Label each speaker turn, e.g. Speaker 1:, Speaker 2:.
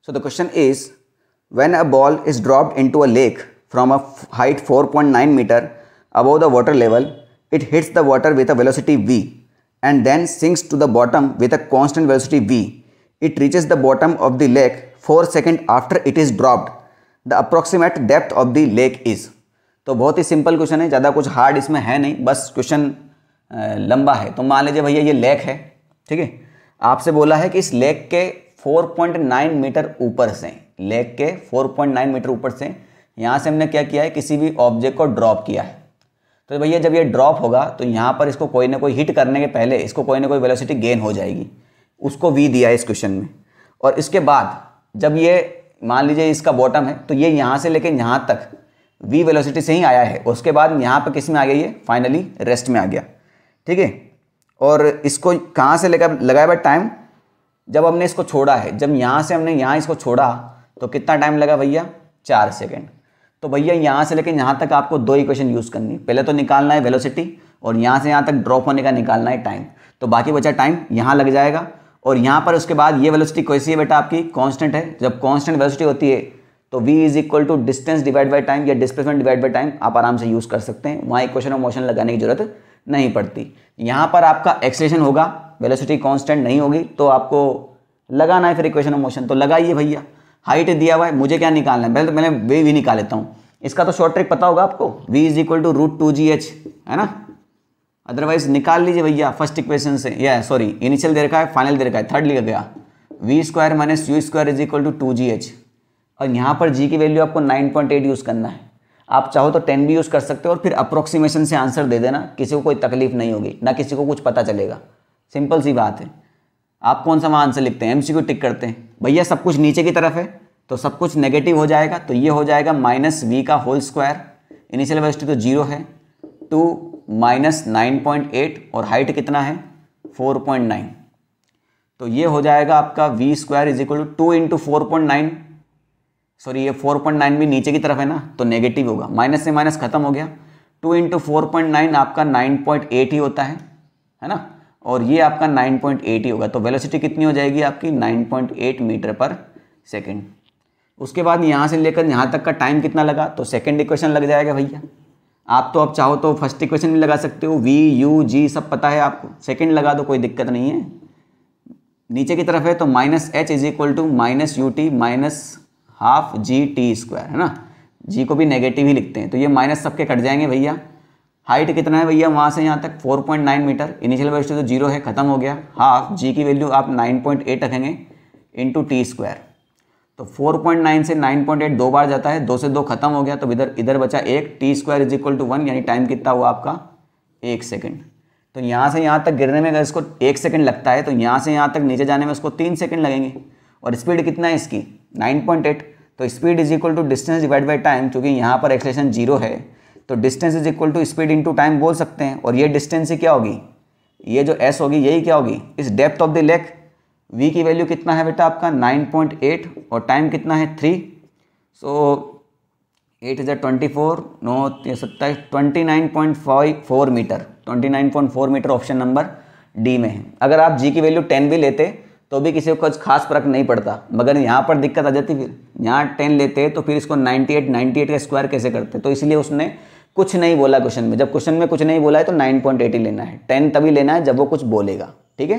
Speaker 1: So the question is, when a ball is dropped into a lake from a height 4.9 meter above the water level, it hits the water with a velocity v and then sinks to the bottom with a constant velocity v. It reaches the bottom of the lake 4 seconds after it is dropped. The approximate depth of the lake is. तो बहुत ही simple question है, ज़्यादा कुछ hard इसमें है नहीं, बस question लंबा है। तो मान लीजिए भैया ये लेक है, ठीक है, आपसे बोला है कि इस लेक के 4.9 मीटर ऊपर से, लेक के 4.9 मीटर ऊपर से यहाँ से हमने क्या किया है, किसी भी ऑब्जेक्ट को ड्रॉप किया है। तो भैया जब ये ड्रॉप होगा तो यहाँ पर इसको कोई ना कोई हिट करने के पहले इसको कोई ना कोई वेलोसिटी गेन हो जाएगी, उसको v दिया है इस क्वेश्चन में। और इसके बाद जब ये मान लीजिए इसका बॉटम है तो ये यहाँ से लेके यहाँ तक v वेलोसिटी से ही आया है, उसके बाद यहाँ पर किस में आ गया, ये फाइनली रेस्ट में आ गया, ठीक है। और इसको कहाँ से लेकर लगाया हुआ टाइम, जब हमने इसको छोड़ा है, जब यहाँ से हमने यहाँ इसको छोड़ा तो कितना टाइम लगा भैया, 4 सेकेंड। तो भैया यहाँ से लेकर यहाँ तक आपको दो इक्वेशन यूज़ करनी, पहले तो निकालना है वेलोसिटी और यहाँ से यहाँ तक ड्रॉप होने का निकालना है टाइम। तो बाकी बचा टाइम यहाँ लग जाएगा और यहाँ पर उसके बाद ये वेलोसिटी कैसी है बेटा, आपकी कांस्टेंट है। जब कांस्टेंट वेलोसिटी होती है तो v is equal to distance divide by time या डिस्प्लेसमेंट डिवाइड बाई टाइम, आप आराम से यूज़ कर सकते हैं, वहाँ इक्वेशन ऑफ मोशन लगाने की जरूरत नहीं पड़ती। यहाँ पर आपका एक्सेलरेशन होगा, वेलोसिटी कांस्टेंट नहीं होगी तो आपको लगाना है फिर इक्वेशन ऑफ मोशन। तो लगाइए भैया, हाइट दिया हुआ है, मुझे क्या निकालना है, पहले तो मैंने वे भी निकाल लेता हूँ। इसका तो शॉर्ट ट्रिक पता होगा आपको, v is equal to √2gh, है ना, अदरवाइज निकाल लीजिए भैया फर्स्ट इक्वेशन से, या सॉरी इनिशियल दे रखा है, फाइनल दे रखा है, थर्ड लिखा गया v² minus u² is equal to 2gh। और यहाँ पर g की वैल्यू आपको 9.8 यूज़ करना है, आप चाहो तो 10 भी यूज़ कर सकते हो और फिर अप्रोक्सीमेशन से आंसर दे देना, किसी को कोई तकलीफ नहीं होगी, ना किसी को कुछ पता चलेगा, सिंपल सी बात है। आप कौन सा आंसर लिखते हैं, MCQ टिक करते हैं भैया, सब कुछ नीचे की तरफ है तो सब कुछ नेगेटिव हो जाएगा, तो ये हो जाएगा -v², इनिशियल वेलोसिटी तो 0 है, 2 माइनस 9.8 और हाइट कितना है 4.9, तो ये हो जाएगा आपका v² is equal to 2 into 4.9, sorry ये 4.9 भी नीचे की तरफ है ना तो नेगेटिव होगा, माइनस से माइनस खत्म हो गया, 2 इंटू 4.9 आपका 9.8 ही होता है ना, और ये आपका 9.8 ही होगा। तो वेलोसिटी कितनी हो जाएगी आपकी 9.8 मीटर पर सेकेंड। उसके बाद यहाँ से लेकर यहाँ तक का टाइम कितना लगा, तो सेकेंड इक्वेशन लग जाएगा भैया। आप तो अब चाहो तो फर्स्ट इक्वेशन भी लगा सकते हो, v u g सब पता है आपको, सेकेंड लगा दो कोई दिक्कत नहीं है। नीचे की तरफ है तो -h is equal to -ut minus half g_t², है ना, g को भी नेगेटिव ही लिखते हैं, तो ये माइनस सबके कट जाएंगे भैया। हाइट कितना है भैया, वहाँ से यहाँ तक 4.9 मीटर, इनिशियल वेलोसिटी तो 0 है, खत्म हो गया, हाफ g की वैल्यू आप 9.8 रखेंगे इंटू t², तो 4.9 से 9.8 दो बार जाता है, 2 से 2 खत्म हो गया, तो इधर बचा 1, t² इज इक्वल टू 1, यानी टाइम कितना हुआ आपका 1 सेकेंड। तो यहाँ से यहाँ तक गिरने में अगर इसको 1 सेकेंड लगता है तो यहाँ से यहाँ तक नीचे जाने में इसको 3 सेकेंड लगेंगे। और स्पीड कितना है इसकी 9.8, तो speed is equal to distance divide by time, क्योंकि यहाँ पर एक्सेलरेशन 0 है तो distance is equal to speed into time बोल सकते हैं। और ये डिस्टेंस ही क्या होगी, ये जो s होगी यही क्या होगी, इस depth of the lake. v की वैल्यू कितना है बेटा आपका 9.8 और टाइम कितना है 3, so 8 is 24, 9 27, 29.4 metre, 29.4 metre option number D में है। अगर आप g की वैल्यू 10 भी लेते तो भी किसी को कुछ खास फर्क नहीं पड़ता, मगर यहाँ पर दिक्कत आ जाती, फिर यहाँ 10 लेते तो फिर इसको 98 का स्क्वायर कैसे करते, तो इसलिए उसने कुछ नहीं बोला क्वेश्चन में। जब क्वेश्चन में कुछ नहीं बोला है तो 9.8 ही लेना है, 10 तभी लेना है जब वो कुछ बोलेगा, ठीक है।